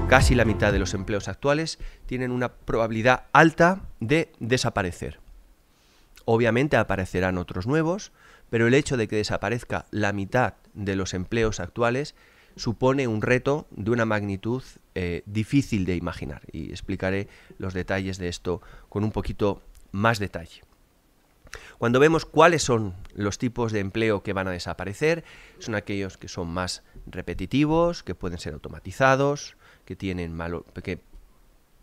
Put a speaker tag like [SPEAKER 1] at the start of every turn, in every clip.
[SPEAKER 1] casi la mitad de los empleos actuales tienen una probabilidad alta de desaparecer. Obviamente aparecerán otros nuevos, pero el hecho de que desaparezca la mitad de los empleos actuales supone un reto de una magnitud difícil de imaginar, y explicaré los detalles de esto con un poquito más detalle. Cuando vemos cuáles son los tipos de empleo que van a desaparecer, son aquellos que son más repetitivos, que pueden ser automatizados, que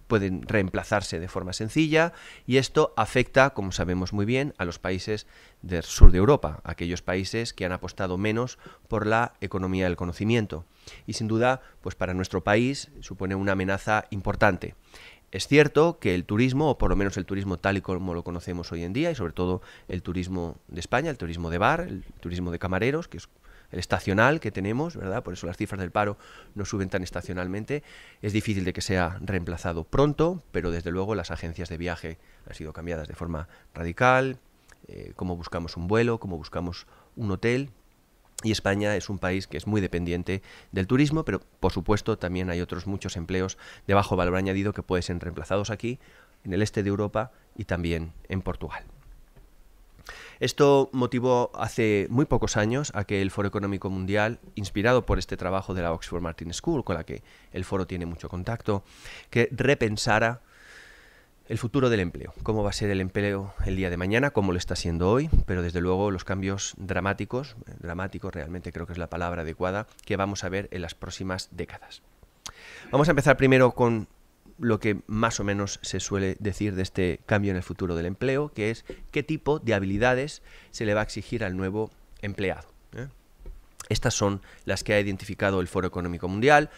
[SPEAKER 1] pueden reemplazarse de forma sencilla, y esto afecta, como sabemos muy bien, a los países del sur de Europa, aquellos países que han apostado menos por la economía del conocimiento. Y sin duda, pues para nuestro país supone una amenaza importante. Es cierto que el turismo, o por lo menos el turismo tal y como lo conocemos hoy en día, y sobre todo el turismo de España, el turismo de bar, el turismo de camareros, que es el estacional que tenemos, ¿verdad? Por eso las cifras del paro no suben tan estacionalmente. Es difícil de que sea reemplazado pronto, pero desde luego las agencias de viaje han sido cambiadas de forma radical, cómo buscamos un vuelo, cómo buscamos un hotel. Y España es un país que es muy dependiente del turismo, pero por supuesto también hay otros muchos empleos de bajo valor añadido que pueden ser reemplazados aquí, en el este de Europa y también en Portugal. Esto motivó hace muy pocos años a que el Foro Económico Mundial, inspirado por este trabajo de la Oxford Martin School, con la que el foro tiene mucho contacto, que repensara el futuro del empleo, cómo va a ser el empleo el día de mañana, cómo lo está siendo hoy, pero desde luego los cambios dramáticos realmente creo que es la palabra adecuada, que vamos a ver en las próximas décadas. Vamos a empezar primero con lo que más o menos se suele decir de este cambio en el futuro del empleo, que es qué tipo de habilidades se le va a exigir al nuevo empleado. Estas son las que ha identificado el Foro Económico Mundial.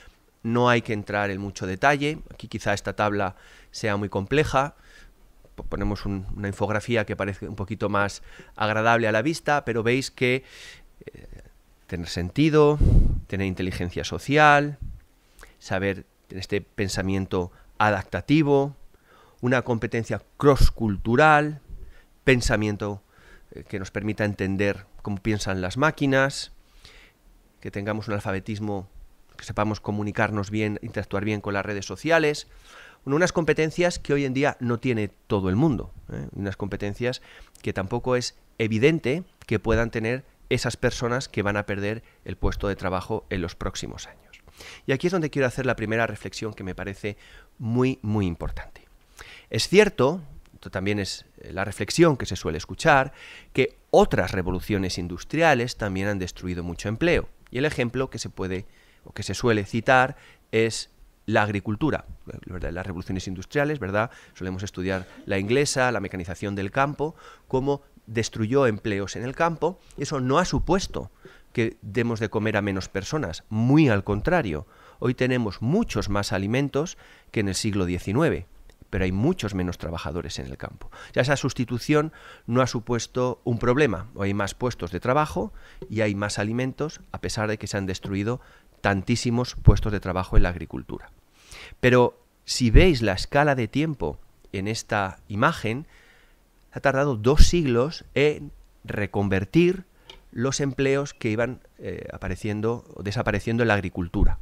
[SPEAKER 1] No hay que entrar en mucho detalle. Aquí quizá esta tabla sea muy compleja. Ponemos una infografía que parece un poquito más agradable a la vista, pero veis que tener sentido, tener inteligencia social, saber este pensamiento adaptativo, una competencia cross-cultural, pensamiento que nos permita entender cómo piensan las máquinas, que tengamos un alfabetismo, que sepamos comunicarnos bien, interactuar bien con las redes sociales, unas competencias que hoy en día no tiene todo el mundo, unas competencias que tampoco es evidente que puedan tener esas personas que van a perder el puesto de trabajo en los próximos años. Y aquí es donde quiero hacer la primera reflexión que me parece muy, muy importante. Es cierto, esto también es la reflexión que se suele escuchar, que otras revoluciones industriales también han destruido mucho empleo. Y el ejemplo que se suele citar es la agricultura. Las revoluciones industriales, ¿verdad? Solemos estudiar la inglesa, la mecanización del campo, cómo destruyó empleos en el campo. Eso no ha supuesto que demos de comer a menos personas, muy al contrario. Hoy tenemos muchos más alimentos que en el siglo XIX, pero hay muchos menos trabajadores en el campo. Ya esa sustitución no ha supuesto un problema. Hoy hay más puestos de trabajo y hay más alimentos, a pesar de que se han destruido tantísimos puestos de trabajo en la agricultura. Pero si veis la escala de tiempo en esta imagen, ha tardado 2 siglos en reconvertir los empleos que iban desapareciendo en la agricultura.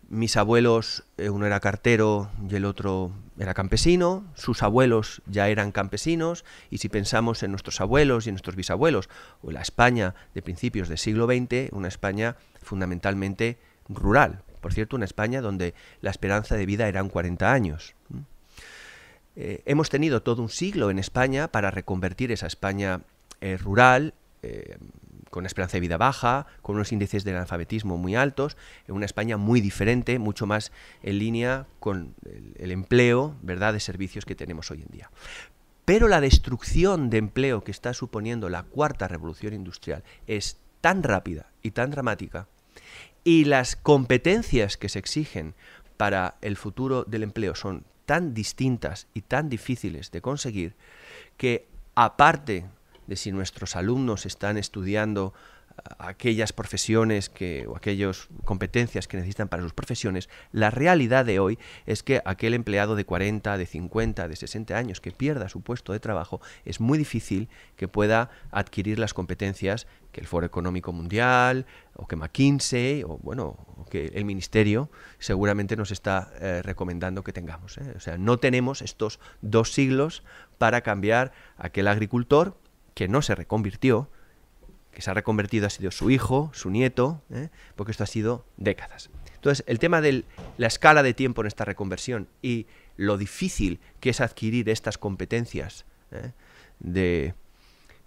[SPEAKER 1] Mis abuelos, uno era cartero y el otro era campesino, sus abuelos ya eran campesinos, y si pensamos en nuestros abuelos y en nuestros bisabuelos, o en la España de principios del siglo XX, una España fundamentalmente rural. Por cierto, una España donde la esperanza de vida eran 40 años. Hemos tenido todo un siglo en España para reconvertir esa España rural, con una esperanza de vida baja, con unos índices de analfabetismo muy altos, en una España muy diferente, mucho más en línea con el empleo, ¿verdad?, de servicios que tenemos hoy en día. Pero la destrucción de empleo que está suponiendo la cuarta revolución industrial es tan rápida y tan dramática, y las competencias que se exigen para el futuro del empleo son tan distintas y tan difíciles de conseguir, que aparte de si nuestros alumnos están estudiando aquellas profesiones o aquellas competencias que necesitan para sus profesiones, la realidad de hoy es que aquel empleado de 40, de 50, de 60 años que pierda su puesto de trabajo, es muy difícil que pueda adquirir las competencias que el Foro Económico Mundial, o que McKinsey, o bueno, o que el Ministerio seguramente nos está recomendando que tengamos. O sea, no tenemos estos 2 siglos para cambiar a aquel agricultor que no se reconvirtió, que se ha reconvertido ha sido su hijo, su nieto, porque esto ha sido décadas. Entonces, el tema de la escala de tiempo en esta reconversión y lo difícil que es adquirir estas competencias de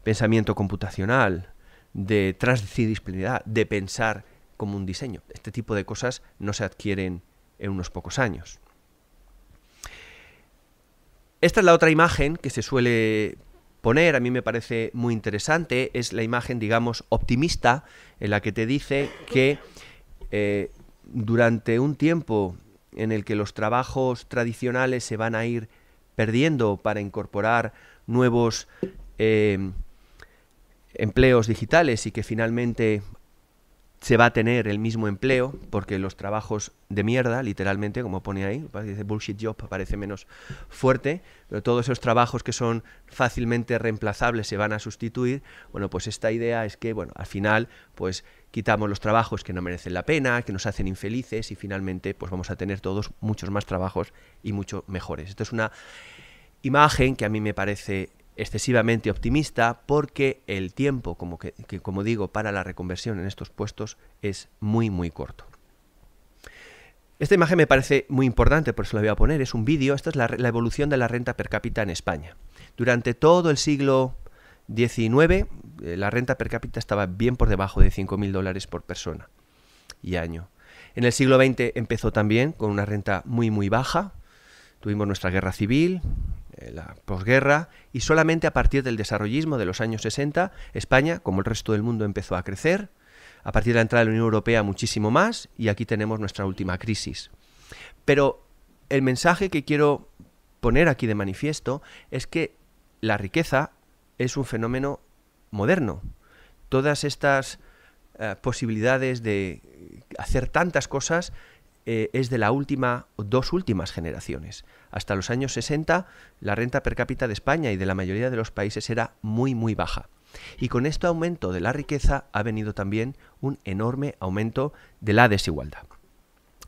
[SPEAKER 1] pensamiento computacional, de transdisciplinaridad, de pensar como un diseño. Este tipo de cosas no se adquieren en unos pocos años. Esta es la otra imagen que se suele poner, a mí me parece muy interesante, es la imagen, digamos, optimista, en la que te dice que durante un tiempo en el que los trabajos tradicionales se van a ir perdiendo para incorporar nuevos empleos digitales y que finalmente se va a tener el mismo empleo, porque los trabajos de mierda, literalmente, como pone ahí, dice bullshit job, parece menos fuerte, pero todos esos trabajos que son fácilmente reemplazables se van a sustituir. Bueno, pues esta idea es que, bueno, al final, pues quitamos los trabajos que no merecen la pena, que nos hacen infelices, y finalmente, pues vamos a tener todos muchos más trabajos y mucho mejores. Esto es una imagen que a mí me parece excesivamente optimista, porque el tiempo, como digo, para la reconversión en estos puestos es muy, muy corto. Esta imagen me parece muy importante, por eso la voy a poner. Es un vídeo. Esta es la evolución de la renta per cápita en España. Durante todo el siglo XIX, la renta per cápita estaba bien por debajo de 5.000 dólares por persona y año. En el siglo XX empezó también con una renta muy, muy baja. Tuvimos nuestra guerra civil, la posguerra, y solamente a partir del desarrollismo de los años 60, España, como el resto del mundo, empezó a crecer. A partir de la entrada de la Unión Europea, muchísimo más, y aquí tenemos nuestra última crisis. Pero el mensaje que quiero poner aquí de manifiesto es que la riqueza es un fenómeno moderno. Todas estas posibilidades de hacer tantas cosas es de la última o 2 últimas generaciones. Hasta los años 60 la renta per cápita de España y de la mayoría de los países era muy, muy baja. Y con este aumento de la riqueza ha venido también un enorme aumento de la desigualdad.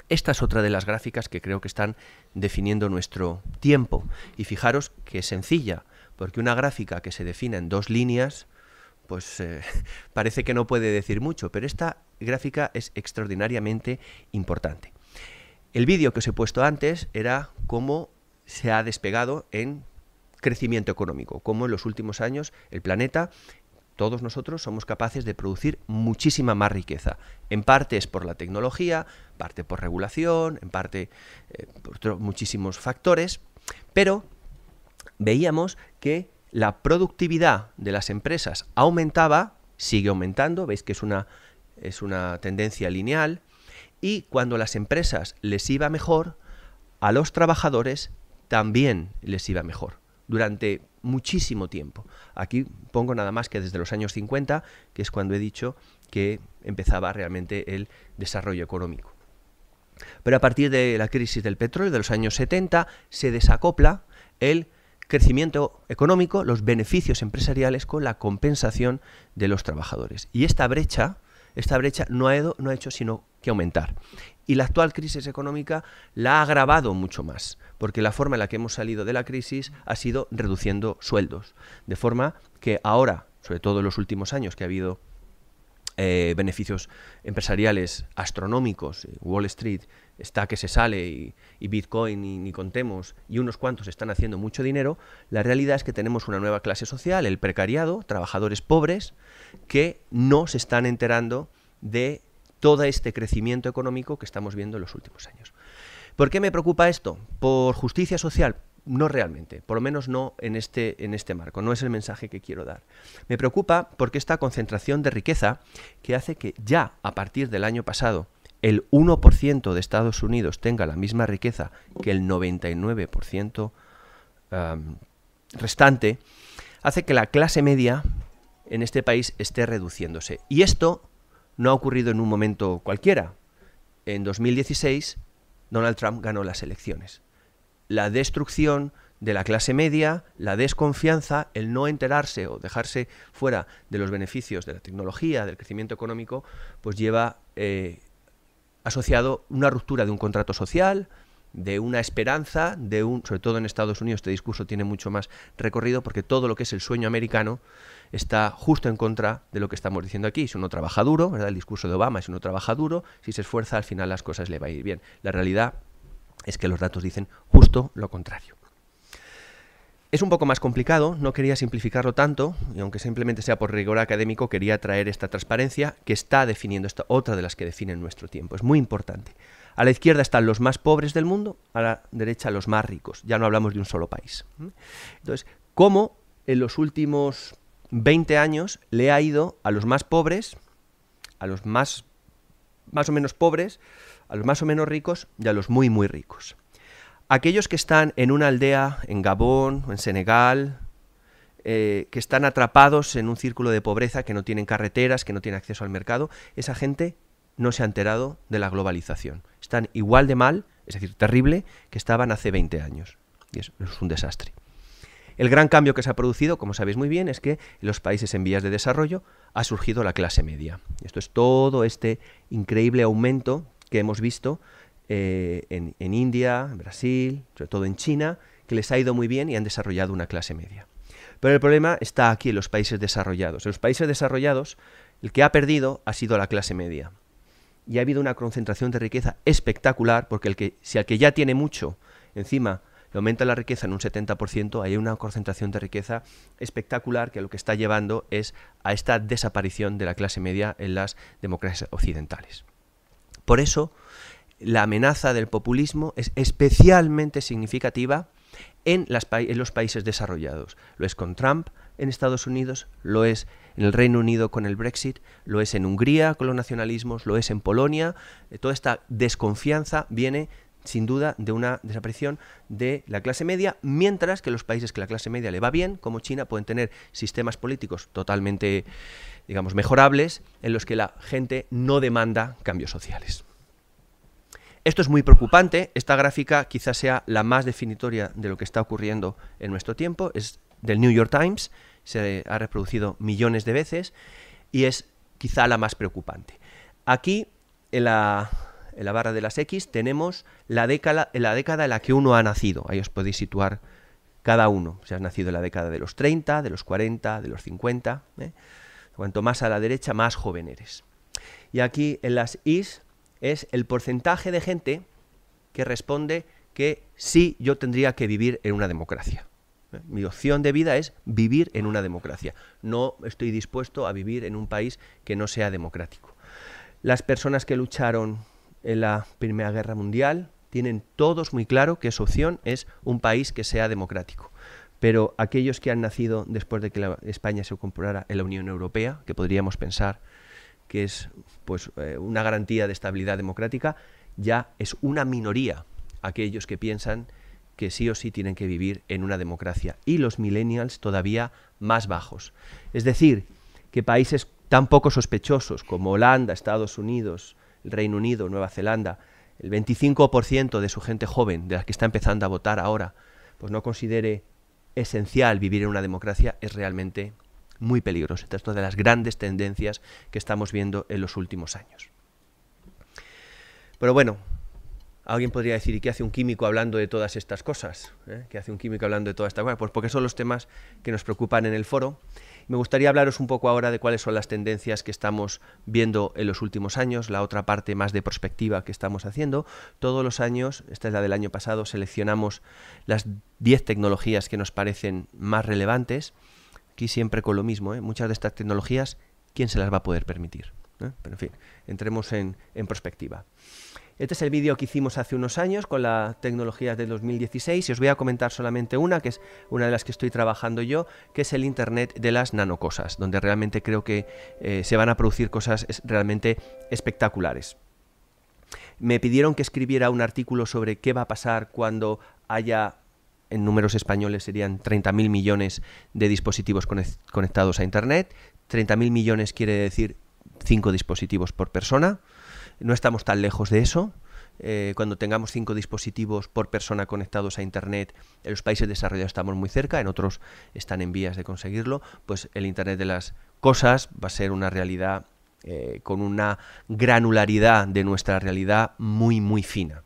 [SPEAKER 1] Esta es otra de las gráficas que creo que están definiendo nuestro tiempo. Y fijaros que es sencilla, porque una gráfica que se define en 2 líneas, pues parece que no puede decir mucho, pero esta gráfica es extraordinariamente importante. El vídeo que os he puesto antes era cómo se ha despegado en crecimiento económico, cómo en los últimos años el planeta, todos nosotros, somos capaces de producir muchísima más riqueza. En parte es por la tecnología, en parte por regulación, en parte por muchísimos factores, pero veíamos que la productividad de las empresas aumentaba, sigue aumentando, veis que es una tendencia lineal, y cuando a las empresas les iba mejor, a los trabajadores también les iba mejor, durante muchísimo tiempo. Aquí pongo nada más que desde los años 50, que es cuando he dicho que empezaba realmente el desarrollo económico. Pero a partir de la crisis del petróleo de los años 70 se desacopla el crecimiento económico, los beneficios empresariales con la compensación de los trabajadores. Y esta brecha no ha hecho sino que aumentar. Y la actual crisis económica la ha agravado mucho más, porque la forma en la que hemos salido de la crisis ha sido reduciendo sueldos. De forma que ahora, sobre todo en los últimos años, que ha habido beneficios empresariales astronómicos, Wall Street está que se sale y Bitcoin ni contemos, y unos cuantos están haciendo mucho dinero, la realidad es que tenemos una nueva clase social, el precariado, trabajadores pobres, que no se están enterando de todo este crecimiento económico que estamos viendo en los últimos años. ¿Por qué me preocupa esto? ¿Por justicia social? No realmente, por lo menos no en este marco, no es el mensaje que quiero dar. Me preocupa porque esta concentración de riqueza que hace que ya a partir del año pasado el 1% de Estados Unidos tenga la misma riqueza que el 99% restante, hace que la clase media en este país esté reduciéndose. Y esto no ha ocurrido en un momento cualquiera. En 2016, Donald Trump ganó las elecciones. La destrucción de la clase media, la desconfianza, el no enterarse o dejarse fuera de los beneficios de la tecnología, del crecimiento económico, pues lleva asociado una ruptura de un contrato social, de una esperanza, sobre todo en Estados Unidos este discurso tiene mucho más recorrido porque todo lo que es el sueño americano está justo en contra de lo que estamos diciendo aquí. Si uno trabaja duro, ¿verdad? El discurso de Obama, si uno trabaja duro, si se esfuerza, al final las cosas le va a ir bien. La realidad es que los datos dicen justo lo contrario. Es un poco más complicado, no quería simplificarlo tanto, y aunque simplemente sea por rigor académico, quería traer esta transparencia que está definiendo esta otra de las que definen nuestro tiempo. Es muy importante. A la izquierda están los más pobres del mundo, a la derecha los más ricos. Ya no hablamos de un solo país. Entonces, ¿cómo en los últimos 20 años le ha ido a los más pobres, a los más o menos pobres, a los más o menos ricos y a los muy, muy ricos? Aquellos que están en una aldea en Gabón o en Senegal, que están atrapados en un círculo de pobreza, que no tienen carreteras, que no tienen acceso al mercado, esa gente no se ha enterado de la globalización. Están igual de mal, es decir, terrible, que estaban hace 20 años. Y eso es un desastre. El gran cambio que se ha producido, como sabéis muy bien, es que en los países en vías de desarrollo ha surgido la clase media. Esto es todo este increíble aumento que hemos visto en India, en Brasil, sobre todo en China, que les ha ido muy bien y han desarrollado una clase media. Pero el problema está aquí en los países desarrollados. En los países desarrollados, el que ha perdido ha sido la clase media. Y ha habido una concentración de riqueza espectacular, porque si al que ya tiene mucho, encima le aumenta la riqueza en un 70%, hay una concentración de riqueza espectacular que lo que está llevando es a esta desaparición de la clase media en las democracias occidentales. Por eso, la amenaza del populismo es especialmente significativa en los países desarrollados. Lo es con Trump en Estados Unidos, lo es en el Reino Unido con el Brexit, lo es en Hungría con los nacionalismos, lo es en Polonia. Toda esta desconfianza viene sin duda de una desaparición de la clase media, mientras que los países que la clase media le va bien, como China, pueden tener sistemas políticos totalmente, digamos, mejorables, en los que la gente no demanda cambios sociales. Esto es muy preocupante. Esta gráfica quizás sea la más definitoria de lo que está ocurriendo en nuestro tiempo. Es del New York Times, se ha reproducido millones de veces y es quizá la más preocupante. Aquí, en la barra de las X, tenemos la década en la que uno ha nacido. Ahí os podéis situar cada uno. Si has nacido en la década de los 30, de los 40, de los 50. Cuanto más a la derecha, más joven eres. Y aquí en las Y es el porcentaje de gente que responde que sí, yo tendría que vivir en una democracia. Mi opción de vida es vivir en una democracia. No estoy dispuesto a vivir en un país que no sea democrático. Las personas que lucharon en la Primera Guerra Mundial tienen todos muy claro que su opción es un país que sea democrático. Pero aquellos que han nacido después de que España se incorporara en la Unión Europea, que podríamos pensar que es pues, una garantía de estabilidad democrática, ya es una minoría aquellos que piensan que sí o sí tienen que vivir en una democracia, y los millennials todavía más bajos. Es decir, que países tan poco sospechosos como Holanda, Estados Unidos, el Reino Unido, Nueva Zelanda, el 25% de su gente joven, de las que está empezando a votar ahora, pues no considere esencial vivir en una democracia, es realmente muy peligroso. Esta es una de las grandes tendencias que estamos viendo en los últimos años. Pero bueno, alguien podría decir, ¿y qué hace un químico hablando de todas estas cosas? ¿Qué hace un químico hablando de todas estas cosas? Pues porque son los temas que nos preocupan en el foro. Me gustaría hablaros un poco ahora de cuáles son las tendencias que estamos viendo en los últimos años, la otra parte más de prospectiva que estamos haciendo. Todos los años, esta es la del año pasado, seleccionamos las 10 tecnologías que nos parecen más relevantes. Aquí siempre con lo mismo, muchas de estas tecnologías, ¿quién se las va a poder permitir? Pero en fin, entremos en perspectiva. Este es el vídeo que hicimos hace unos años con las tecnologías del 2016 y os voy a comentar solamente una, que es una de las que estoy trabajando yo, que es el Internet de las nanocosas, donde realmente creo que se van a producir cosas realmente espectaculares. Me pidieron que escribiera un artículo sobre qué va a pasar cuando haya en números españoles serían 30.000 millones de dispositivos conectados a Internet. 30.000 millones quiere decir 5 dispositivos por persona. No estamos tan lejos de eso. Cuando tengamos 5 dispositivos por persona conectados a Internet, en los países desarrollados estamos muy cerca, en otros están en vías de conseguirlo, pues el Internet de las cosas va a ser una realidad con una granularidad de nuestra realidad muy, muy fina.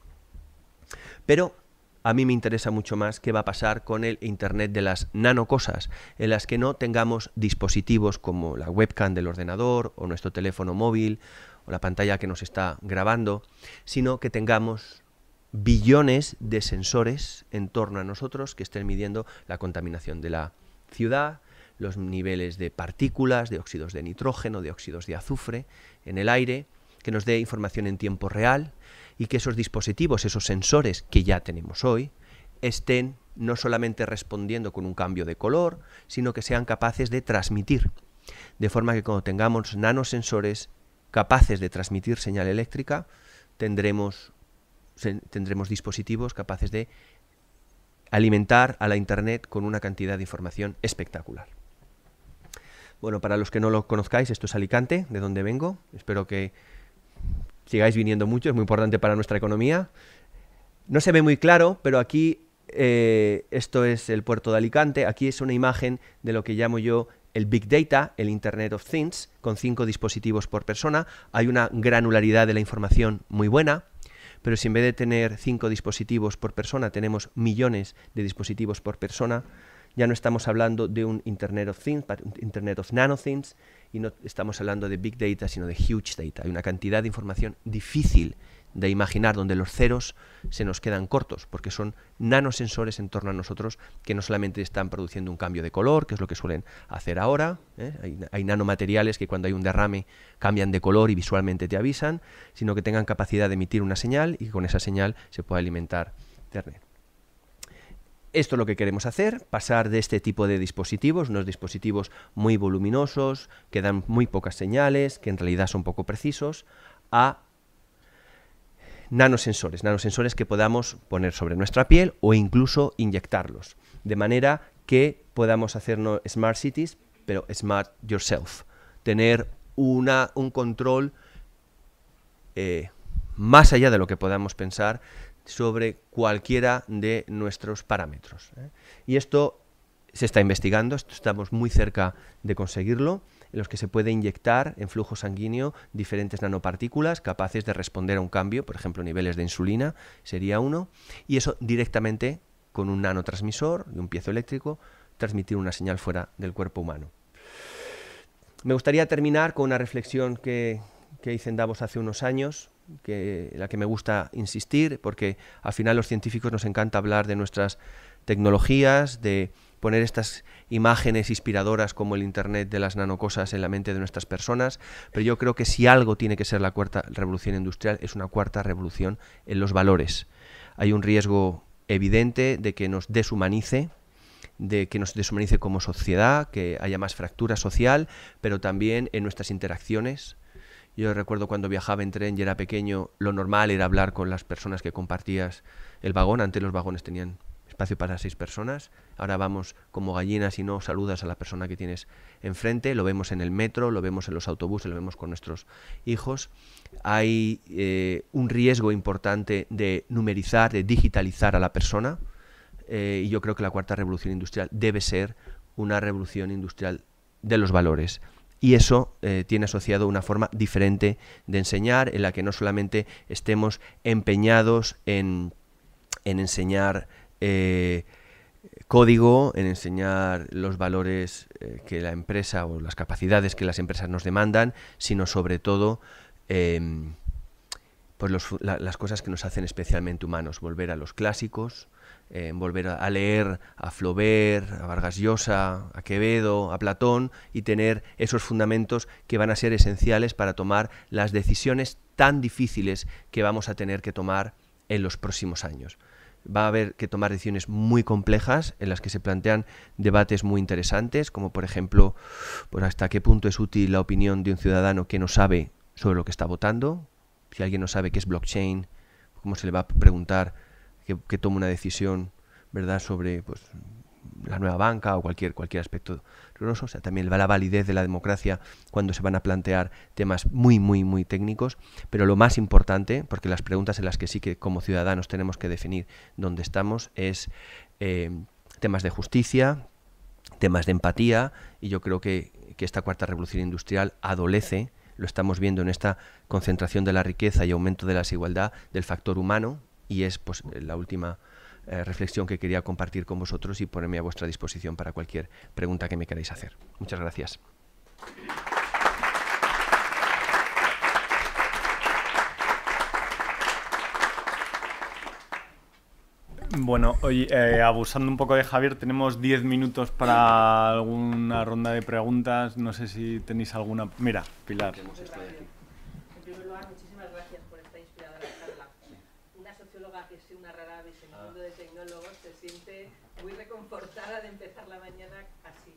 [SPEAKER 1] Pero a mí me interesa mucho más qué va a pasar con el Internet de las nanocosas, en las que no tengamos dispositivos como la webcam del ordenador o nuestro teléfono móvil o la pantalla que nos está grabando, sino que tengamos billones de sensores en torno a nosotros que estén midiendo la contaminación de la ciudad, los niveles de partículas, de óxidos de nitrógeno, de óxidos de azufre en el aire, que nos dé información en tiempo real y que esos dispositivos, esos sensores que ya tenemos hoy, estén no solamente respondiendo con un cambio de color, sino que sean capaces de transmitir. De forma que cuando tengamos nanosensores capaces de transmitir señal eléctrica, tendremos dispositivos capaces de alimentar a la Internet con una cantidad de información espectacular. Bueno, para los que no lo conozcáis, esto es Alicante, de donde vengo. Espero que sigáis viniendo mucho, es muy importante para nuestra economía. No se ve muy claro, pero aquí, esto es el puerto de Alicante. Aquí es una imagen de lo que llamo yo el Big Data, el Internet of Things, con 5 dispositivos por persona. Hay una granularidad de la información muy buena, pero si en vez de tener 5 dispositivos por persona tenemos millones de dispositivos por persona, ya no estamos hablando de un Internet of Things, un Internet of Nanothings, y no estamos hablando de Big Data, sino de Huge Data. Hay una cantidad de información difícil de imaginar, donde los ceros se nos quedan cortos, porque son nanosensores en torno a nosotros que no solamente están produciendo un cambio de color, que es lo que suelen hacer ahora, hay nanomateriales que cuando hay un derrame cambian de color y visualmente te avisan, sino que tengan capacidad de emitir una señal y que con esa señal se pueda alimentar Internet. Esto es lo que queremos hacer, pasar de este tipo de dispositivos, unos dispositivos muy voluminosos, que dan muy pocas señales, que en realidad son poco precisos, a nanosensores que podamos poner sobre nuestra piel o incluso inyectarlos, de manera que podamos hacernos smart cities, pero smart yourself, tener un control más allá de lo que podamos pensar sobre cualquiera de nuestros parámetros. Y esto se está investigando, estamos muy cerca de conseguirlo, en los que se puede inyectar en flujo sanguíneo diferentes nanopartículas capaces de responder a un cambio, por ejemplo, niveles de insulina sería uno, y eso directamente con un nanotransmisor y un piezoeléctrico transmitir una señal fuera del cuerpo humano. Me gustaría terminar con una reflexión que hice en Davos hace unos años, la que me gusta insistir, porque al final los científicos nos encanta hablar de nuestras tecnologías, de poner estas imágenes inspiradoras como el Internet de las nanocosas en la mente de nuestras personas, pero yo creo que si algo tiene que ser la cuarta revolución industrial es una cuarta revolución en los valores. Hay un riesgo evidente de que nos deshumanice, como sociedad, que haya más fractura social, pero también en nuestras interacciones. Yo recuerdo cuando viajaba en tren y era pequeño, lo normal era hablar con las personas que compartías el vagón. Antes los vagones tenían espacio para 6 personas. Ahora vamos como gallinas y no saludas a la persona que tienes enfrente. Lo vemos en el metro, lo vemos en los autobuses, lo vemos con nuestros hijos. Hay un riesgo importante de numerizar, de digitalizar a la persona. Y yo creo que la cuarta revolución industrial debe ser una revolución industrial de los valores. Y eso tiene asociado una forma diferente de enseñar, en la que no solamente estemos empeñados en enseñar código, en enseñar los valores que la empresa o las capacidades que las empresas nos demandan, sino sobre todo pues las cosas que nos hacen especialmente humanos, volver a los clásicos, volver a leer a Flaubert, a Vargas Llosa, a Quevedo, a Platón, y tener esos fundamentos que van a ser esenciales para tomar las decisiones tan difíciles que vamos a tener que tomar en los próximos años. Va a haber que tomar decisiones muy complejas en las que se plantean debates muy interesantes, como por ejemplo, pues hasta qué punto es útil la opinión de un ciudadano que no sabe sobre lo que está votando. Si alguien no sabe qué es blockchain, ¿cómo se le va a preguntar que tome una decisión ¿verdad?, sobre pues, la nueva banca o cualquier aspecto riguroso. O sea, también va la validez de la democracia cuando se van a plantear temas muy técnicos, pero lo más importante, porque las preguntas en las que sí que como ciudadanos tenemos que definir dónde estamos, es temas de justicia, temas de empatía, y yo creo que esta cuarta revolución industrial adolece, lo estamos viendo en esta concentración de la riqueza y aumento de la desigualdad, del factor humano, y es pues la última reflexión que quería compartir con vosotros y ponerme a vuestra disposición para cualquier pregunta que me queráis hacer. Muchas gracias.
[SPEAKER 2] Bueno, hoy abusando un poco de Javier, tenemos 10 minutos para alguna ronda de preguntas. No sé si tenéis alguna. Mira, Pilar.
[SPEAKER 3] En primer lugar, muchísimas gracias por esta inspiradora charla. Una socióloga que es una rara avis en el mundo de tecnólogos se siente muy reconfortada de empezar la mañana así.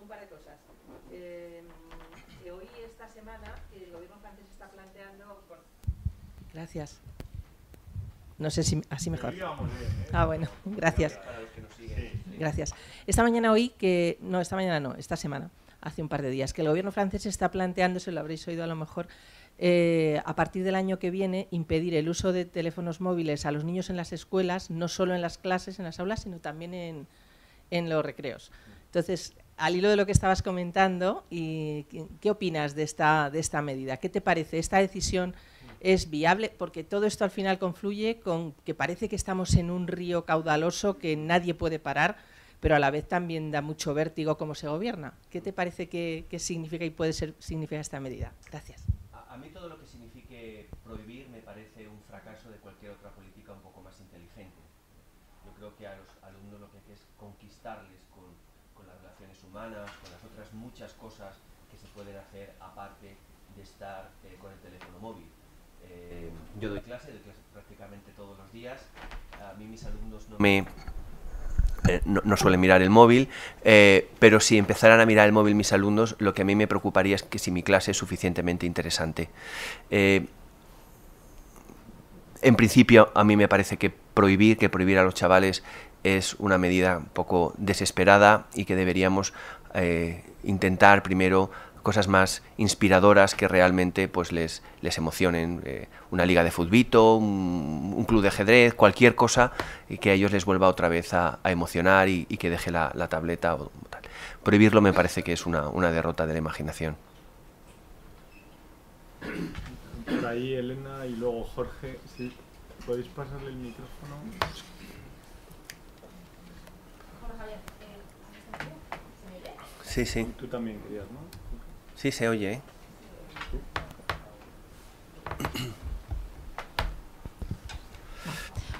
[SPEAKER 3] Un par de cosas. Hoy, esta semana, el gobierno francés está planteando... Gracias. No sé si así mejor. Ah, bueno, gracias. Gracias. Esta mañana oí que... No, esta mañana no, esta semana, hace un par de días, que el gobierno francés está planteando, se lo habréis oído a lo mejor, a partir del año que viene, impedir el uso de teléfonos móviles a los niños en las escuelas, no solo en las clases, en las aulas, sino también en los recreos. Entonces, al hilo de lo que estabas comentando, ¿qué opinas de esta medida? ¿Qué te parece? ¿Esta decisión es viable? Porque todo esto al final confluye con que parece que estamos en un río caudaloso que nadie puede parar, pero a la vez también da mucho vértigo cómo se gobierna. ¿Qué te parece que significa y puede significar esta medida? Gracias.
[SPEAKER 1] A mí todo lo que signifique prohibir me parece un fracaso de cualquier otra política un poco más inteligente. Yo creo que a los alumnos lo que hay que es conquistarles con las relaciones humanas, con las otras muchas cosas que se pueden hacer aparte de estar con el teléfono móvil. Yo doy clase prácticamente todos los días. A mí mis alumnos no suelen mirar el móvil, pero si empezaran a mirar el móvil mis alumnos, lo que a mí me preocuparía es que si mi clase es suficientemente interesante. En principio, a mí me parece que prohibir a los chavales es una medida un poco desesperada y que deberíamos intentar primero cosas más inspiradoras que realmente pues les emocionen, una liga de futbito, un club de ajedrez, cualquier cosa que a ellos les vuelva otra vez a emocionar y que deje la tableta o tal. Prohibirlo me parece que es una derrota de la imaginación.
[SPEAKER 2] Por ahí Elena y luego Jorge, si podéis pasarle el micrófono.
[SPEAKER 3] Hola Javier, ¿se me oye?
[SPEAKER 1] Sí, sí.
[SPEAKER 2] Tú también querías, ¿no?
[SPEAKER 1] Sí, se oye, ¿eh?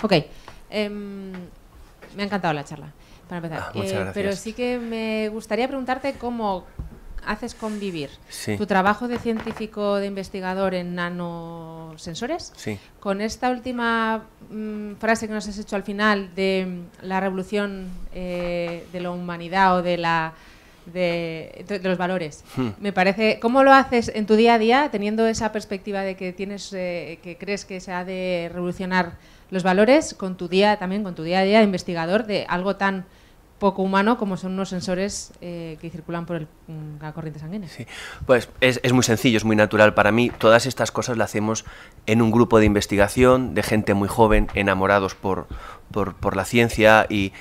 [SPEAKER 4] Ok, me ha encantado la charla, para empezar.
[SPEAKER 1] Muchas gracias.
[SPEAKER 4] Pero sí que me gustaría preguntarte cómo haces convivir tu trabajo de científico, de investigador en nanosensores, con esta última frase que nos has hecho al final de la revolución de la humanidad o de los valores. Me parece, ¿cómo lo haces en tu día a día teniendo esa perspectiva de que tienes que crees que se ha de revolucionar los valores con tu día a día de investigador de algo tan poco humano como son unos sensores que circulan por la corriente sanguínea?
[SPEAKER 1] Sí, pues es muy sencillo, es muy natural para mí. Todas estas cosas las hacemos en un grupo de investigación de gente muy joven, enamorados por la ciencia, y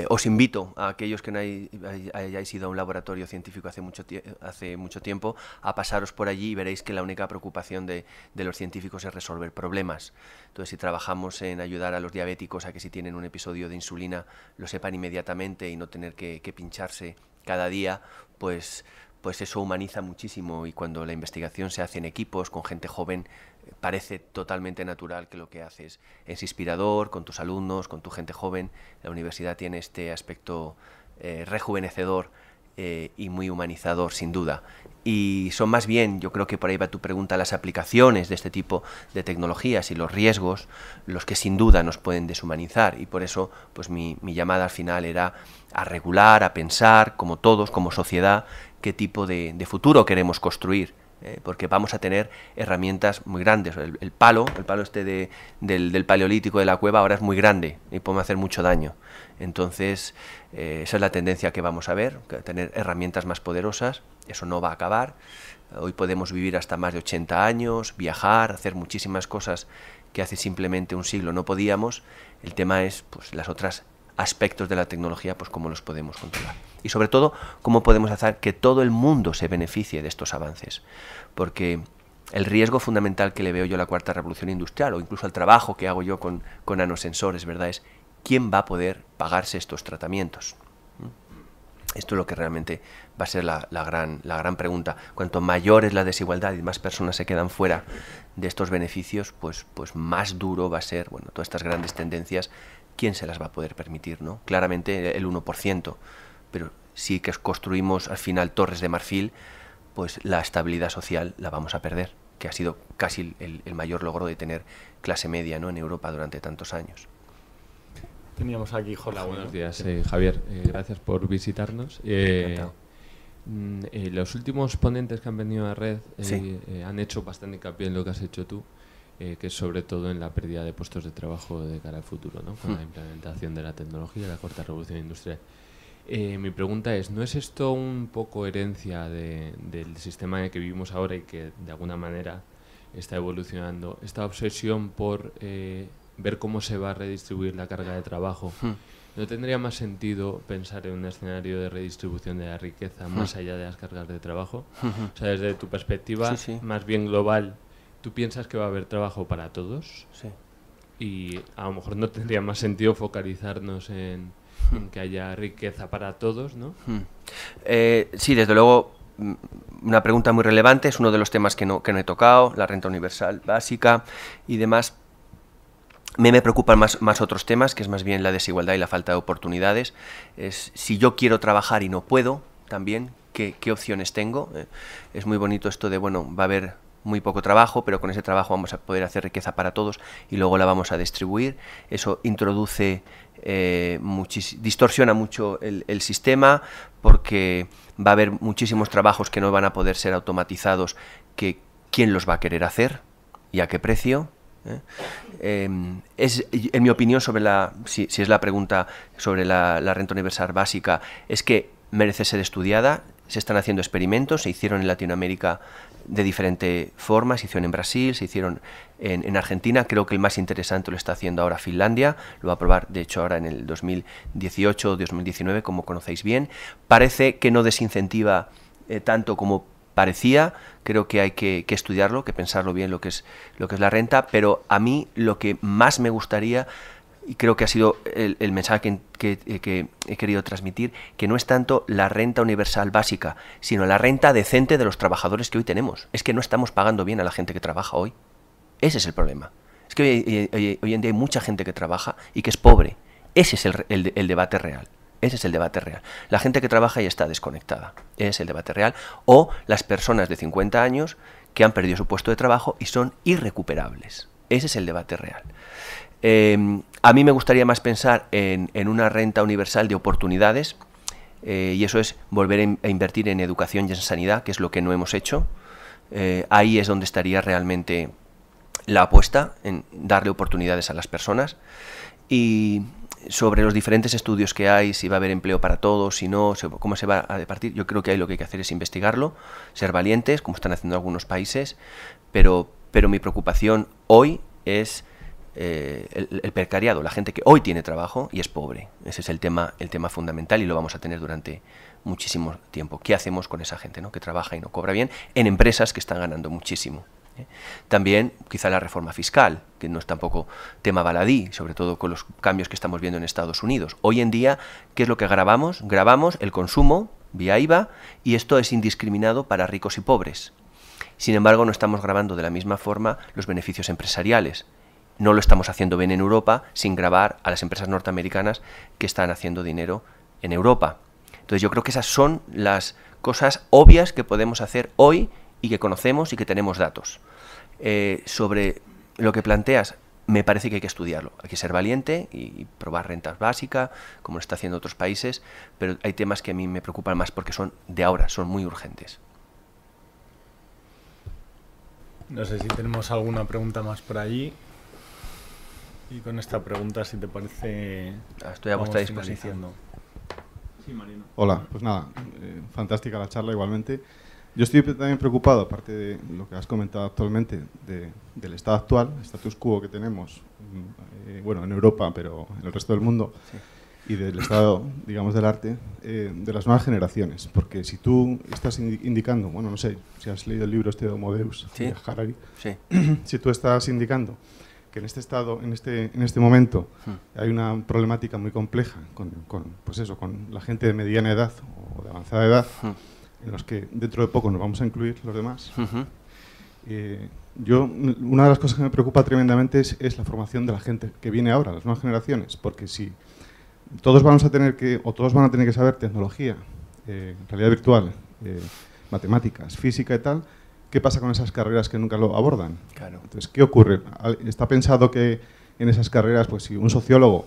[SPEAKER 1] os invito a aquellos que no hayáis ido a un laboratorio científico hace mucho tiempo a pasaros por allí y veréis que la única preocupación de los científicos es resolver problemas. Entonces, si trabajamos en ayudar a los diabéticos a que si tienen un episodio de insulina lo sepan inmediatamente y no tener que pincharse cada día, pues eso humaniza muchísimo, y cuando la investigación se hace en equipos con gente joven parece totalmente natural que lo que haces es inspirador con tus alumnos, con tu gente joven. La universidad tiene este aspecto rejuvenecedor y muy humanizador, sin duda. Y son más bien, yo creo que por ahí va tu pregunta, las aplicaciones de este tipo de tecnologías y los riesgos los que sin duda nos pueden deshumanizar, y por eso pues mi llamada al final era a regular, a pensar, como todos, como sociedad, qué tipo de futuro queremos construir porque vamos a tener herramientas muy grandes. El palo este del paleolítico de la cueva ahora es muy grande y puede hacer mucho daño. Entonces, esa es la tendencia que vamos a ver, tener herramientas más poderosas. Eso no va a acabar. Hoy podemos vivir hasta más de 80 años, viajar, hacer muchísimas cosas que hace simplemente un siglo no podíamos. El tema es, pues, los otros aspectos de la tecnología, pues cómo los podemos controlar. Y sobre todo, cómo podemos hacer que todo el mundo se beneficie de estos avances. Porque el riesgo fundamental que le veo yo a la cuarta revolución industrial, o incluso al trabajo que hago yo con nanosensores, ¿verdad?, es quién va a poder pagarse estos tratamientos. Esto es lo que realmente va a ser la gran pregunta. Cuanto mayor es la desigualdad y más personas se quedan fuera de estos beneficios, pues más duro va a ser, bueno, todas estas grandes tendencias, ¿quién se las va a poder permitir, ¿no? Claramente el 1%, pero si que construimos al final torres de marfil, pues la estabilidad social la vamos a perder, que ha sido casi el mayor logro de tener clase media, ¿no?, en Europa durante tantos años.
[SPEAKER 2] Teníamos aquí Jorge.
[SPEAKER 5] Hola, buenos días, Javier. Gracias por visitarnos. Los últimos ponentes que han venido a Red han hecho bastante hincapié en lo que has hecho tú, que es sobre todo en la pérdida de puestos de trabajo de cara al futuro, ¿no?, con la implementación de la tecnología, la cuarta revolución industrial. Mi pregunta es, ¿no es esto un poco herencia del sistema en el que vivimos ahora y que de alguna manera está evolucionando? Esta obsesión por ver cómo se va a redistribuir la carga de trabajo. ¿No tendría más sentido pensar en un escenario de redistribución de la riqueza más allá de las cargas de trabajo? O sea, desde tu perspectiva más bien global, ¿tú piensas que va a haber trabajo para todos?
[SPEAKER 1] Sí.
[SPEAKER 5] Y a lo mejor no tendría más sentido focalizarnos en que haya riqueza para todos, ¿no?
[SPEAKER 1] Sí, desde luego, una pregunta muy relevante, es uno de los temas que no he tocado, la renta universal básica y demás. Me preocupan más otros temas, que es más bien la desigualdad y la falta de oportunidades. Es si yo quiero trabajar y no puedo, también, ¿qué opciones tengo? Es muy bonito esto de, bueno, va a haber muy poco trabajo, pero con ese trabajo vamos a poder hacer riqueza para todos y luego la vamos a distribuir. Eso introduce, distorsiona mucho el sistema, porque va a haber muchísimos trabajos que no van a poder ser automatizados, que ¿quién los va a querer hacer y a qué precio? En mi opinión, si es la pregunta sobre la renta universal básica, es que merece ser estudiada. Se están haciendo experimentos, se hicieron en Latinoamérica de diferente forma, se hicieron en Brasil, se hicieron en Argentina. Creo que el más interesante lo está haciendo ahora Finlandia, lo va a aprobar de hecho ahora en el 2018 o 2019, como conocéis bien. Parece que no desincentiva tanto como parecía. Creo que hay que estudiarlo, que pensarlo bien lo que es la renta, pero a mí lo que más me gustaría, y creo que ha sido el mensaje que he querido transmitir, que no es tanto la renta universal básica, sino la renta decente de los trabajadores que hoy tenemos. Es que no estamos pagando bien a la gente que trabaja hoy. Ese es el problema. Es que hoy en día hay mucha gente que trabaja y que es pobre. Ese es el debate real. Ese es el debate real. La gente que trabaja y está desconectada. Ese es el debate real. O las personas de 50 años que han perdido su puesto de trabajo y son irrecuperables. Ese es el debate real. A mí me gustaría más pensar en una renta universal de oportunidades, y eso es volver a invertir en educación y en sanidad, que es lo que no hemos hecho. Ahí es donde estaría realmente la apuesta, en darle oportunidades a las personas. Y sobre los diferentes estudios que hay, si va a haber empleo para todos, si no, cómo se va a repartir, yo creo que ahí lo que hay que hacer es investigarlo, ser valientes, como están haciendo algunos países, pero mi preocupación hoy es el precariado, la gente que hoy tiene trabajo y es pobre. Ese es el tema fundamental, y lo vamos a tener durante muchísimo tiempo. ¿Qué hacemos con esa gente, ¿no?, que trabaja y no cobra bien en empresas que están ganando muchísimo? También quizá la reforma fiscal, que no es tampoco tema baladí, sobre todo con los cambios que estamos viendo en Estados Unidos. Hoy en día, ¿qué es lo que grabamos? Grabamos el consumo vía IVA, y esto es indiscriminado para ricos y pobres. Sin embargo, no estamos grabando de la misma forma los beneficios empresariales. No lo estamos haciendo bien en Europa sin gravar a las empresas norteamericanas que están haciendo dinero en Europa. Entonces yo creo que esas son las cosas obvias que podemos hacer hoy y que conocemos y que tenemos datos. Sobre lo que planteas, me parece que hay que estudiarlo. Hay que ser valiente y probar rentas básicas, como lo está haciendo otros países, pero hay temas que a mí me preocupan más porque son de ahora, son muy urgentes.
[SPEAKER 2] No sé si tenemos alguna pregunta más por allí. Y con esta pregunta, si te parece...
[SPEAKER 1] Estoy a vuestra disposición.
[SPEAKER 2] Sí, Marino.
[SPEAKER 6] Hola, pues nada, fantástica la charla igualmente. Yo estoy también preocupado, aparte de lo que has comentado actualmente, del estado actual, el status quo que tenemos, bueno, en Europa, pero en el resto del mundo, sí, y del estado, digamos, del arte, de las nuevas generaciones. Porque si tú estás indicando, bueno, no sé, si has leído el libro este de Homo Deus, ¿sí?, de Harari, sí, si tú estás indicando que en este estado, en este momento, hay una problemática muy compleja pues eso, con la gente de mediana edad o de avanzada edad, en los que dentro de poco nos vamos a incluir los demás. Una de las cosas que me preocupa tremendamente es la formación de la gente que viene ahora, las nuevas generaciones, porque si todos van a tener que saber tecnología, realidad virtual, matemáticas, física y tal, ¿qué pasa con esas carreras que nunca lo abordan? Claro. Entonces, ¿qué ocurre? Está pensado que en esas carreras, pues si un sociólogo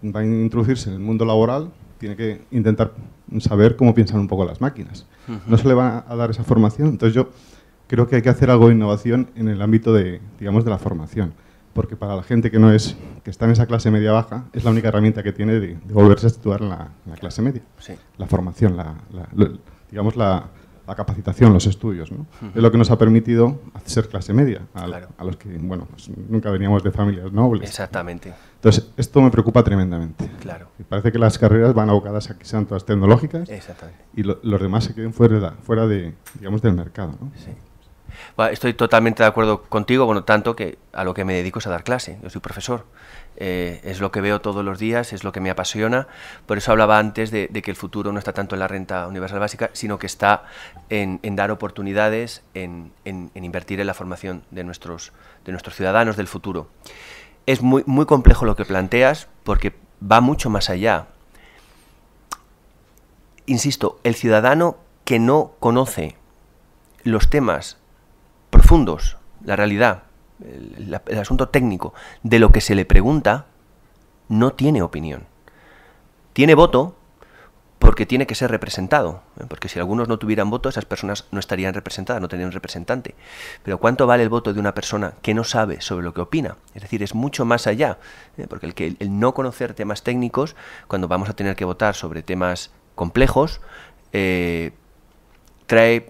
[SPEAKER 6] va a introducirse en el mundo laboral, tiene que intentar saber cómo piensan un poco las máquinas. No se le va a dar esa formación. Entonces, yo creo que hay que hacer algo de innovación en el ámbito de, digamos, de la formación. Porque para la gente que está en esa clase media-baja, es la única herramienta que tiene de volverse a situar en la clase media. Sí. La formación, digamos, la capacitación, los estudios, ¿no? Es lo que nos ha permitido ser clase media, claro, a los que, bueno, pues nunca veníamos de familias nobles.
[SPEAKER 1] Exactamente.
[SPEAKER 6] Entonces, esto me preocupa tremendamente.
[SPEAKER 1] Claro.
[SPEAKER 6] Y parece que las carreras van abocadas a que sean todas tecnológicas.
[SPEAKER 1] Exactamente.
[SPEAKER 6] Y los demás se queden fuera de, digamos, del mercado, ¿no?
[SPEAKER 1] Sí. Bueno, estoy totalmente de acuerdo contigo, bueno, tanto que a lo que me dedico es a dar clase. Yo soy profesor. Es lo que veo todos los días, es lo que me apasiona. Por eso hablaba antes de que el futuro no está tanto en la renta universal básica, sino que está en dar oportunidades, en invertir en la formación de nuestros ciudadanos del futuro. Es muy, muy complejo lo que planteas, porque va mucho más allá. Insisto, el ciudadano que no conoce los temas profundos, la realidad, el asunto técnico de lo que se le pregunta, no tiene opinión. Tiene voto porque tiene que ser representado, porque si algunos no tuvieran voto, esas personas no estarían representadas, no tendrían un representante. Pero ¿cuánto vale el voto de una persona que no sabe sobre lo que opina? Es decir, es mucho más allá, porque el no conocer temas técnicos, cuando vamos a tener que votar sobre temas complejos, trae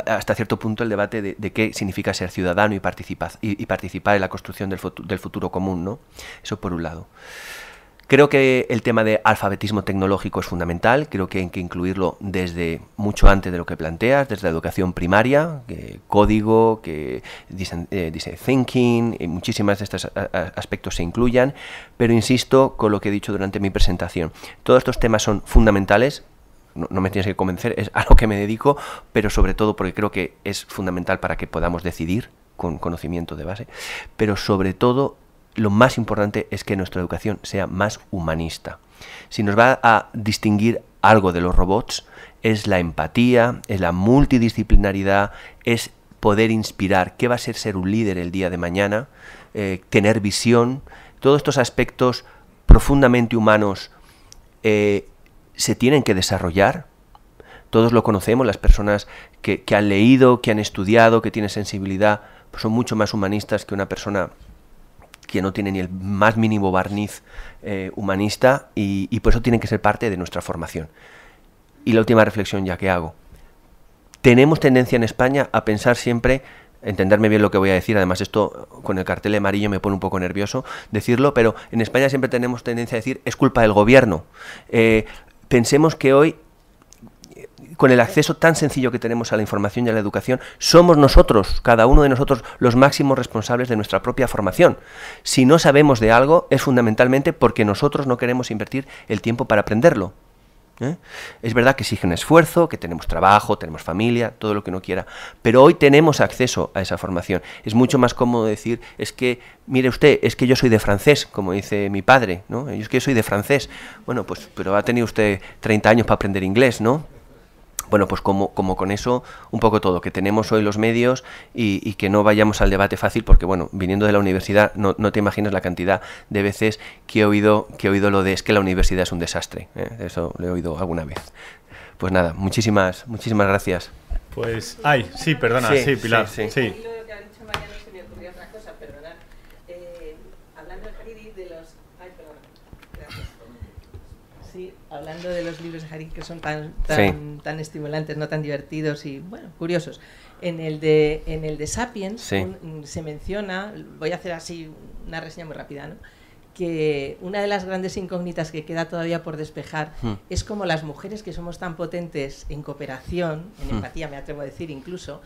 [SPEAKER 1] hasta cierto punto el debate de qué significa ser ciudadano y participar en la construcción del futuro común, ¿no? Eso por un lado. Creo que el tema de alfabetismo tecnológico es fundamental, creo que hay que incluirlo desde mucho antes de lo que planteas, desde la educación primaria, código, que design thinking, y muchísimas de estos aspectos se incluyan, pero insisto con lo que he dicho durante mi presentación, todos estos temas son fundamentales. No me tienes que convencer, es a lo que me dedico, pero sobre todo porque creo que es fundamental para que podamos decidir con conocimiento de base, pero sobre todo lo más importante es que nuestra educación sea más humanista. Si nos va a distinguir algo de los robots, es la empatía, es la multidisciplinaridad, es poder inspirar, qué va a ser un líder el día de mañana, tener visión, todos estos aspectos profundamente humanos se tienen que desarrollar. Todos lo conocemos, las personas que han leído, que han estudiado, que tienen sensibilidad, pues son mucho más humanistas que una persona que no tiene ni el más mínimo barniz humanista, y por eso tienen que ser parte de nuestra formación. Y la última reflexión ya que hago. Tenemos tendencia en España a pensar siempre, entenderme bien lo que voy a decir, además esto con el cartel amarillo me pone un poco nervioso decirlo, pero en España siempre tenemos tendencia a decir es culpa del gobierno. Pensemos que hoy, con el acceso tan sencillo que tenemos a la información y a la educación, somos nosotros, cada uno de nosotros, los máximos responsables de nuestra propia formación. Si no sabemos de algo, es fundamentalmente porque nosotros no queremos invertir el tiempo para aprenderlo. Es verdad que exige un esfuerzo, que tenemos trabajo, tenemos familia, todo lo que uno quiera, pero hoy tenemos acceso a esa formación. Es mucho más cómodo decir, es que, mire usted, es que yo soy de francés, como dice mi padre, ¿no? Es que yo soy de francés. Bueno, pues, pero ha tenido usted 30 años para aprender inglés, ¿no? Bueno, pues como con eso, un poco todo, que tenemos hoy los medios y que no vayamos al debate fácil, porque bueno, viniendo de la universidad, no te imaginas la cantidad de veces que he oído lo de es que la universidad es un desastre. Eso lo he oído alguna vez. Pues nada, muchísimas gracias.
[SPEAKER 2] Pues, sí, perdona, sí, Pilar, sí.
[SPEAKER 3] quería otra cosa, perdonad. Hablando de Hariri, de los... Ay, perdón. Gracias. Sí, hablando de los libros de Hariri que son tan estimulantes, no tan divertidos y, bueno, curiosos. En el de Sapiens se menciona, voy a hacer así una reseña muy rápida, ¿no?, que una de las grandes incógnitas que queda todavía por despejar es cómo las mujeres que somos tan potentes en cooperación, en empatía me atrevo a decir incluso,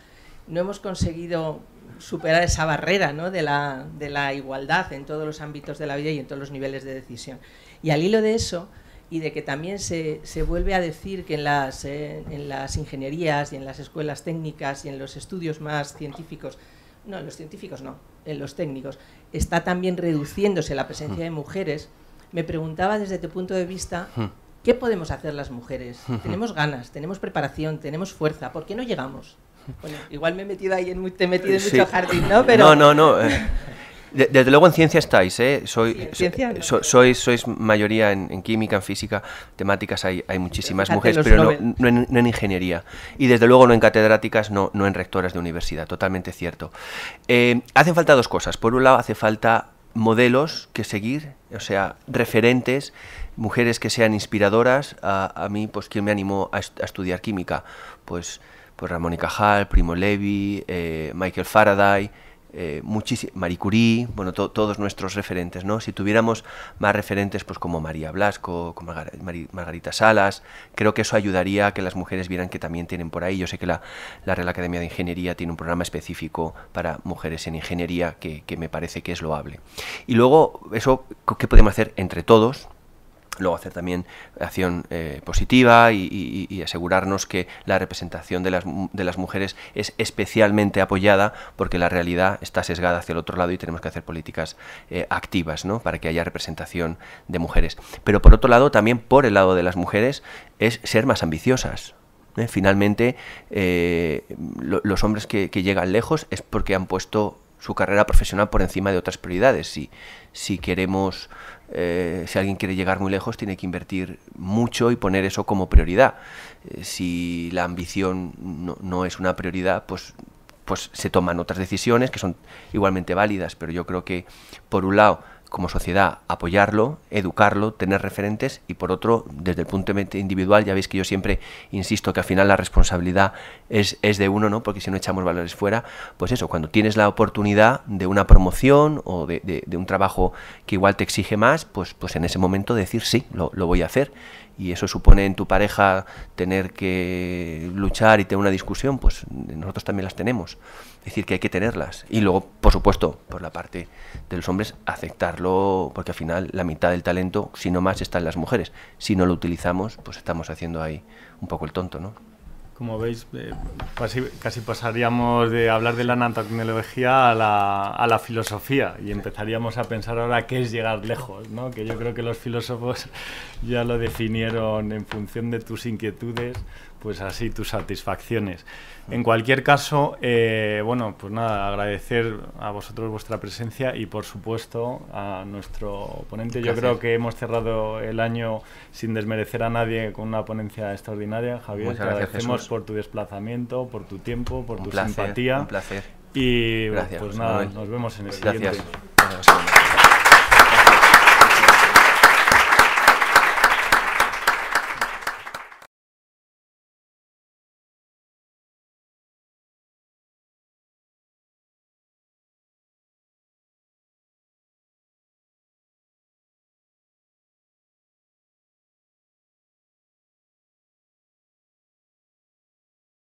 [SPEAKER 3] no hemos conseguido superar esa barrera, ¿no?, de la igualdad en todos los ámbitos de la vida y en todos los niveles de decisión. Y al hilo de eso, y de que también se vuelve a decir que en las ingenierías y en las escuelas técnicas y en los estudios más científicos, no, en los científicos no, en los técnicos, está también reduciéndose la presencia de mujeres, me preguntaba desde tu punto de vista, ¿qué podemos hacer las mujeres? Tenemos ganas, tenemos preparación, tenemos fuerza, ¿por qué no llegamos? Bueno, igual me he metido ahí en mucho jardín, ¿no? Pero...
[SPEAKER 1] No. Desde luego en ciencia estáis, sois mayoría en química, en física, temáticas hay muchísimas mujeres, pero no en ingeniería. Y desde luego no en catedráticas, no en rectoras de universidad, totalmente cierto. Hacen falta dos cosas. Por un lado hace falta modelos que seguir, o sea, referentes, mujeres que sean inspiradoras. A mí, pues, ¿quién me animó a estudiar química? Pues Ramón y Cajal, Primo Levi, Michael Faraday, Marie Curie, bueno, todos nuestros referentes, ¿no? Si tuviéramos más referentes, pues como María Blasco, como Margarita Salas, creo que eso ayudaría a que las mujeres vieran que también tienen por ahí. Yo sé que la Real Academia de Ingeniería tiene un programa específico para mujeres en ingeniería que me parece que es loable. Y luego, eso, ¿qué podemos hacer entre todos? Luego hacer también acción positiva y asegurarnos que la representación de las mujeres es especialmente apoyada, porque la realidad está sesgada hacia el otro lado y tenemos que hacer políticas activas, ¿no?, para que haya representación de mujeres. Pero por otro lado, también por el lado de las mujeres, es ser más ambiciosas. Finalmente, los hombres que llegan lejos es porque han puesto su carrera profesional por encima de otras prioridades. Si queremos... si alguien quiere llegar muy lejos, tiene que invertir mucho y poner eso como prioridad. Si la ambición no es una prioridad, pues se toman otras decisiones que son igualmente válidas, pero yo creo que, por un lado, como sociedad, apoyarlo, educarlo, tener referentes, y por otro, desde el punto de vista individual, ya veis que yo siempre insisto que al final la responsabilidad es de uno, ¿no?, porque si no echamos valores fuera, pues eso, cuando tienes la oportunidad de una promoción o de un trabajo que igual te exige más, pues en ese momento decir sí, lo voy a hacer. Y eso supone en tu pareja tener que luchar y tener una discusión, pues nosotros también las tenemos. Es decir, que hay que tenerlas. Y luego, por supuesto, por la parte de los hombres, aceptarlo, porque al final la mitad del talento, si no más, está en las mujeres. Si no lo utilizamos, pues estamos haciendo ahí un poco el tonto, ¿no?
[SPEAKER 2] Como veis, casi pasaríamos de hablar de la nanotecnología a la filosofía, y empezaríamos a pensar ahora qué es llegar lejos, ¿no? Que yo creo que los filósofos ya lo definieron en función de tus inquietudes, pues así tus satisfacciones. En cualquier caso, bueno, pues nada, agradecer a vosotros vuestra presencia y, por supuesto, a nuestro ponente. Yo creo que hemos cerrado el año sin desmerecer a nadie con una ponencia extraordinaria. Javier, te agradecemos por tu desplazamiento, por tu tiempo, por tu simpatía.
[SPEAKER 1] Un placer.
[SPEAKER 2] Y
[SPEAKER 1] gracias,
[SPEAKER 2] pues nada, nos vemos en el siguiente.
[SPEAKER 1] Gracias.